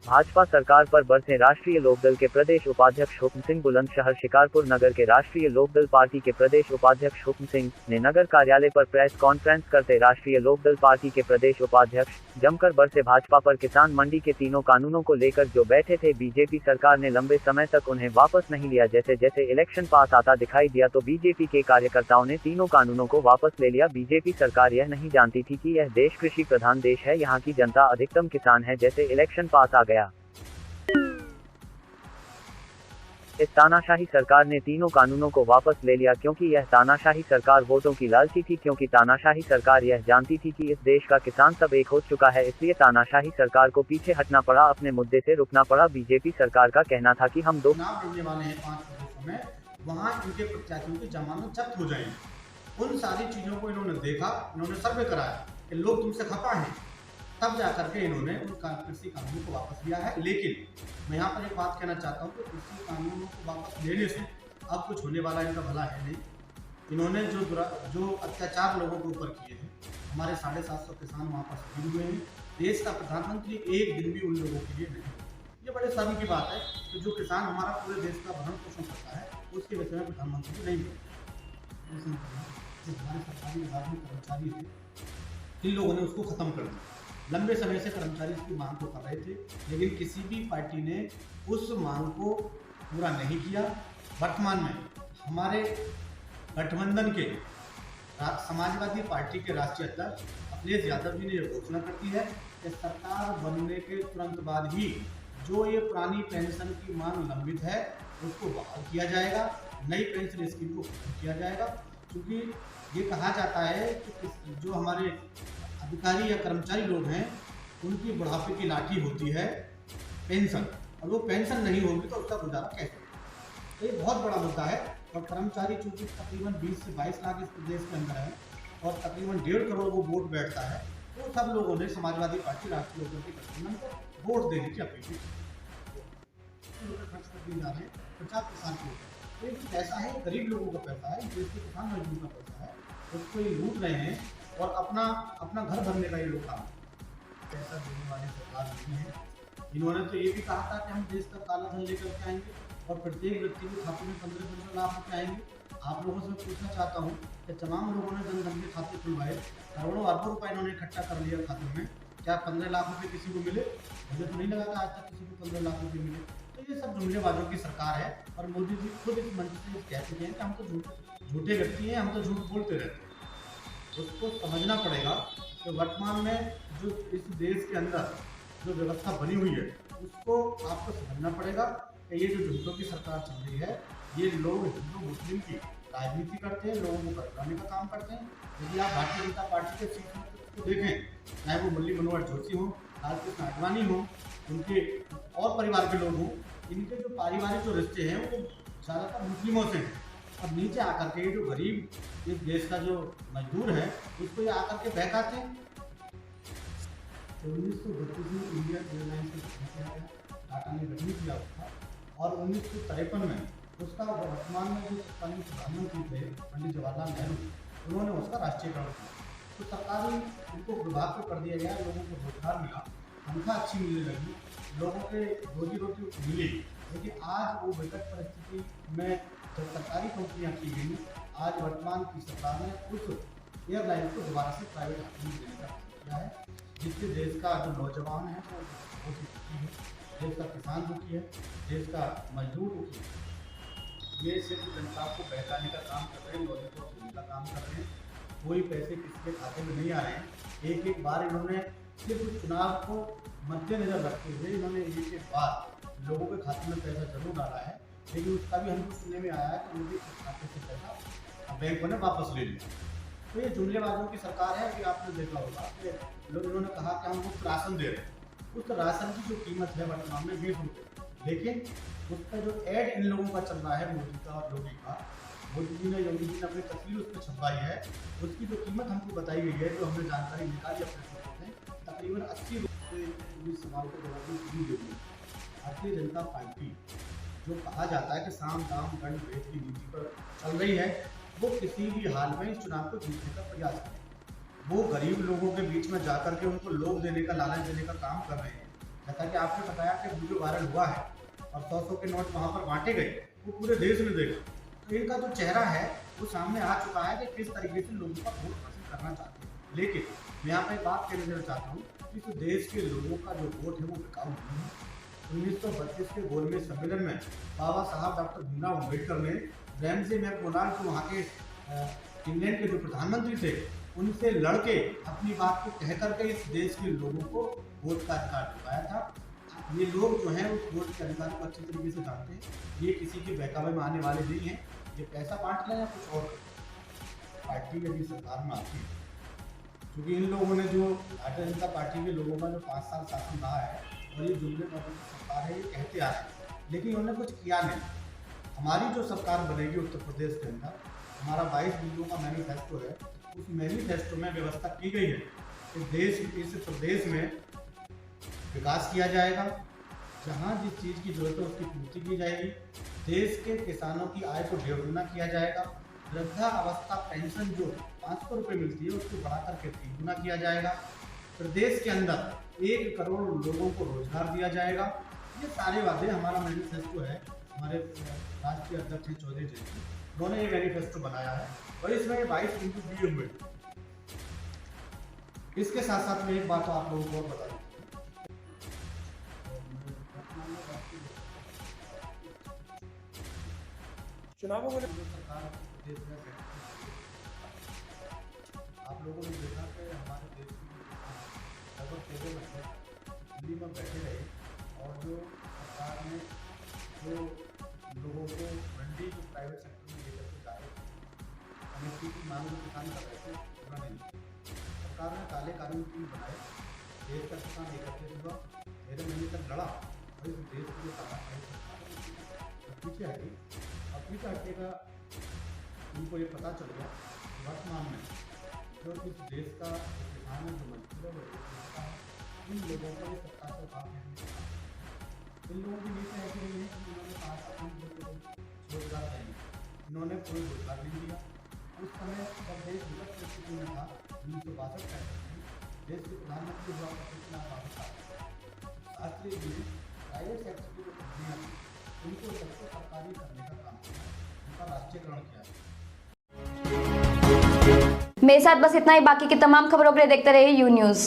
भाजपा सरकार पर बरसे राष्ट्रीय लोकदल के प्रदेश उपाध्यक्ष हुक्म सिंह। बुलंदशहर शिकारपुर नगर के राष्ट्रीय लोकदल पार्टी के प्रदेश उपाध्यक्ष हुक्म सिंह ने नगर कार्यालय पर प्रेस कॉन्फ्रेंस करते राष्ट्रीय लोकदल पार्टी के प्रदेश उपाध्यक्ष जमकर बरसे भाजपा पर। किसान मंडी के तीनों कानूनों को लेकर जो बैठे थे, बीजेपी सरकार ने लंबे समय तक उन्हें वापस नहीं लिया। जैसे जैसे इलेक्शन पास आता दिखाई दिया तो बीजेपी के कार्यकर्ताओं ने तीनों कानूनों को वापस ले लिया। बीजेपी सरकार यह नहीं जानती थी कि यह देश कृषि प्रधान देश है, यहाँ की जनता अधिकतम किसान है। जैसे इलेक्शन पास आ गया, इस तानाशाही सरकार ने तीनों कानूनों को वापस ले लिया, क्योंकि यह तानाशाही सरकार वोटों की लालची थी। क्योंकि तानाशाही सरकार यह जानती थी कि इस देश का किसान सब एक हो चुका है, इसलिए तानाशाही सरकार को पीछे हटना पड़ा, अपने मुद्दे से रुकना पड़ा। बीजेपी सरकार का कहना था कि हम चुनाव लड़ने वाले हैं 5 प्रदेशों में, वहाँ इनके प्रत्याशियों की जमानत जब्त हो जाएगी। उन सारी चीज़ों को इन्होंने देखा, इन्होंने सर्वे कराया कि लोग तुमसे खपा हैं, तब जाकर के इन्होंने उन कृषि कानूनों को वापस लिया है। लेकिन मैं यहाँ पर एक बात कहना चाहता हूँ कि कृषि कानूनों को वापस लेने से अब कुछ होने वाला इनका भला है नहीं। इन्होंने जो अत्याचार लोगों के ऊपर किए हैं, हमारे 750 किसान वहाँ पर शहीद हुए हैं। देश का प्रधानमंत्री एक दिन भी उन लोगों के लिए नहीं। ये बड़े शर्म की बात है कि जो किसान हमारा पूरे देश का भरण पोषण करता है, उसके विषय में प्रधानमंत्री नहीं हुए। जो हमारे सरकारी विभाग में कर्मचारी थे, इन लोगों ने उसको खत्म कर दिया। लंबे समय से कर्मचारी इसकी मांग को कर रहे थे, लेकिन किसी भी पार्टी ने उस मांग को पूरा नहीं किया। वर्तमान में हमारे गठबंधन के समाजवादी पार्टी के राष्ट्रीय अध्यक्ष अखिलेश यादव जी ने यह घोषणा कर दी है कि सरकार बनने के तुरंत बाद ही जो ये पुरानी पेंशन की मांग लंबित है उसको बहाल किया जाएगा, नई पेंशन स्कीम को खत्म किया जाएगा। क्योंकि ये कहा जाता है कि जो हमारे अधिकारी या कर्मचारी लोग हैं, उनकी बुढ़ापे की लाठी होती है पेंशन, और वो पेंशन नहीं होगी तो उसका गुजारा कैसे होगा। तो ये बहुत बड़ा मुद्दा है। और कर्मचारी चूंकि तकरीबन 20 से 22 लाख इस प्रदेश के अंदर है और तकरीबन 1.5 करोड़ वो वोट बैठता है, तो सब लोगों ने समाजवादी पार्टी राष्ट्रीय लोकदल के गठबंधन को वोट देने की अपील की। खर्च कर दिए जा रहे हैं 50 किसान के ऊपर। ये जो पैसा है गरीब लोगों का पैसा है, देश के किसान मजदूर का पैसा है, उसको ये लूट रहे हैं और अपना घर भरने का ये लोग काम पैसा देने वाली सरकार नहीं है। इन्होंने तो ये भी कहा था कि हम देश का काला धन लेकर के आएंगे और प्रत्येक व्यक्ति के खाते में 15-15 लाख रुपए आएंगे। आप लोगों से मैं पूछना चाहता हूँ कि तमाम लोगों ने जनधन के खाते खुलवाए, करोड़ों अरबों रुपए इन्होंने इकट्ठा कर लिया खाते में, क्या 15 लाख रुपए किसी को मिले? मुझे तो नहीं लगा था आज तक किसी को 15 लाख रुपए मिले। तो ये सब जुमलेबाजों की सरकार है और मोदी जी खुद इस मंच से कह चुके हैं कि हम तो झूठे व्यक्ति हैं, हम तो झूठ बोलते रहते हैं। उसको समझना पड़ेगा कि वर्तमान में जो इस देश के अंदर जो व्यवस्था बनी हुई है, उसको आपको समझना पड़ेगा कि ये जो झूठों की सरकार चल रही है, ये लोग हिंदू मुस्लिम की राजनीति करते हैं, लोगों को भड़काने का काम करते हैं। यदि आप भारतीय जनता पार्टी के शीर्ष नेतृत्व को देखें, चाहे वो मुरली मनोहर जोशी हो, लालकृष्ण आडवाणी हो, उनके और परिवार के लोग हों, इनके जो पारिवारिक जो रिश्ते हैं वो ज़्यादातर मुस्लिमों से हैं। अब नीचे आकर के जो गरीब इस देश का जो मजदूर है, उसको ये आकर के बहकाते हैं। 1932 में इंडियन एयरलाइंस का गठन किया गया, टाटा ने गठन किया उसका, और 1953 में उसका वर्तमान में जो तत्कालीन प्रधानमंत्री थे पंडित जवाहरलाल नेहरू, उन्होंने उसका राष्ट्रीयकरण किया। तो सरकारी उनको विभाग को कर दिया गया, लोगों को रोजगार मिला, तनख्वाह अच्छी मिलने लगी, लोगों के रोजी रोटी मिली। लेकिन आज वो विकट परिस्थिति में जब सरकारी कंपनियां की गई, आज वर्तमान की सरकार ने उस एयरलाइन को दोबारा से प्राइवेट हाथों में देने का किया है, जिससे देश का जो नौजवान है वो बहुत ही दुखी है, देश का किसान दुखी है, देश का मजदूर दुखी है। ये सिर्फ जनता को बहकाने का काम कर रहे हैं, लोगों को सुनने का काम कर रहे हैं। कोई पैसे किसी के खाते में नहीं आ रहे हैं। एक एक बार इन्होंने सिर्फ चुनाव को मद्देनजर रखते हुए इन्होंने एक एक बार लोगों के खाते में पैसा जरूर डाला है, लेकिन उसका भी हमको सुनने में आया है कि उनके खाते से पैसा बैंकों ने वापस ले लिया। तो ये जुमलेबाजों की सरकार है। कि आपने देखा होगा कि लोग इन्होंने कहा कि हम मुफ्त राशन दे रहे हैं, उस राशन की जो कीमत है वर्तमान में 20 रुपये, लेकिन उसका जो ऐड इन लोगों का चल रहा है मोदी का और योगी का, मोदी जी ने योगी जी ने अपनी तस्वीर उस पर छपवाई है, उसकी जो कीमत हमको बताई गई है, जो हमने जानकारी निकाली अपने सूत्रों से, तकरीबन 80 रुपये सवाल के जवाब में फ्री दे दी। भारतीय जनता पार्टी जो कहा जाता है कि साम दाम दंड भेद की नीति पर चल रही है, वो किसी भी हाल में इस चुनाव को जीतने का प्रयास करें। वो गरीब लोगों के बीच में जाकर के उनको लोभ देने का, लालच देने का काम कर रहे हैं। जैसा कि आपने बताया कि वीडियो वायरल हुआ है और 100 के नोट वहाँ पर बांटे गए, वो पूरे देश ने देखा। तो इनका जो चेहरा है वो सामने आ चुका है कि किस तरीके से लोगों का वोट हासिल करना चाहते हैं। लेकिन मैं यहाँ पर एक बात कहना देना चाहता हूँ कि तो देश के लोगों का जो वोट है वो बिकाऊ नहीं है। 1932 के गोलमेज सम्मेलन में बाबा साहब डॉक्टर भीमराव अम्बेडकर ने रैमजे मैकडोनाल्ड को वहाँ के इंग्लैंड के जो प्रधानमंत्री थे उनसे लड़के अपनी बात को कह करके इस देश के लोगों को वोट का अधिकार दिलवाया था। ये लोग जो हैं उस वोट के अधिकार को अच्छी तरीके से जानते हैं। ये किसी के बहकावे में आने वाले नहीं हैं। ये पैसा बांट लें या कुछ और पार्टी यदि सरकार में आती है, क्योंकि इन लोगों ने जो भारतीय जनता पार्टी के लोगों का जो 5 साल शासन रहा है और ये जुमले पर सरकार है, ये कहते आ रहे हैं, लेकिन उन्होंने कुछ किया नहीं। हमारी जो सरकार बनेगी उत्तर प्रदेश के अंदर, हमारा 22 बिंदुओं का मैनिफेस्टो है। उस मैनिफेस्टो में व्यवस्था की गई है कि इस प्रदेश में विकास किया जाएगा, जहाँ जिस चीज़ की जरूरत है उसकी पूर्ति की जाएगी। देश के किसानों की आय को 1.5 गुना किया जाएगा। वृद्धावस्था पेंशन जो 500 रुपये मिलती है उसको बढ़ा करके 3 गुना किया जाएगा। प्रदेश के अंदर 1 करोड़ लोगों को रोजगार दिया जाएगा। ये सारे वादे हमारा मैनिफेस्टो है। हमारे राष्ट्रीय अध्यक्ष चौधरी जी उन्होंने ये मैनिफेस्टो बनाया है और इसमें 22 बिंदु दिए हुए। इसके साथ साथ में एक बात आप लोगों को और बता दूं, चुनावों को सरकार देश में आप लोगों ने देखा कि हमारे देश की लगभग 13 महीने दिल्ली में बैठे रहे और जो सरकार ने जो लोगों को मंडी जो प्राइवेट सेक्टर में लेकर के जा रहे थे, एमएसपी की मांग जो किसान कर रहे थे पूरा नहीं। सरकार ने काले कानून की बनाए, देश का किसान एकत्रित हुआ, 13 महीने तक लड़ा और इस देश की जो तानाशाही सरकार पीछे हटी। और पीछे हटेगा उनको ये पता चल गया वर्तमान में जो इस देश का किसान है, जो मजदूर है, वो देश का है, इन लोगों को इस सरकार से बात नहीं। इन लोगों की नीति ऐसी नहीं है कि इन्होंने कहा था हम लोगों को रोजगार देंगे, इन्होंने कोई रोजगार नहीं दिया। उस समय जब देश विकट परिस्थिति में था 1962 का देश के प्रधानमंत्री हुआ करते शास्त्री जी ने प्राइवेट सेक्टर की जो कंपनियाँ थी उनको सबको सरकारी करने का काम किया, उनका राष्ट्रीयकरण किया। मेरे साथ बस इतना ही। बाकी की तमाम खबरों के लिए देखते रहिए यू न्यूज़।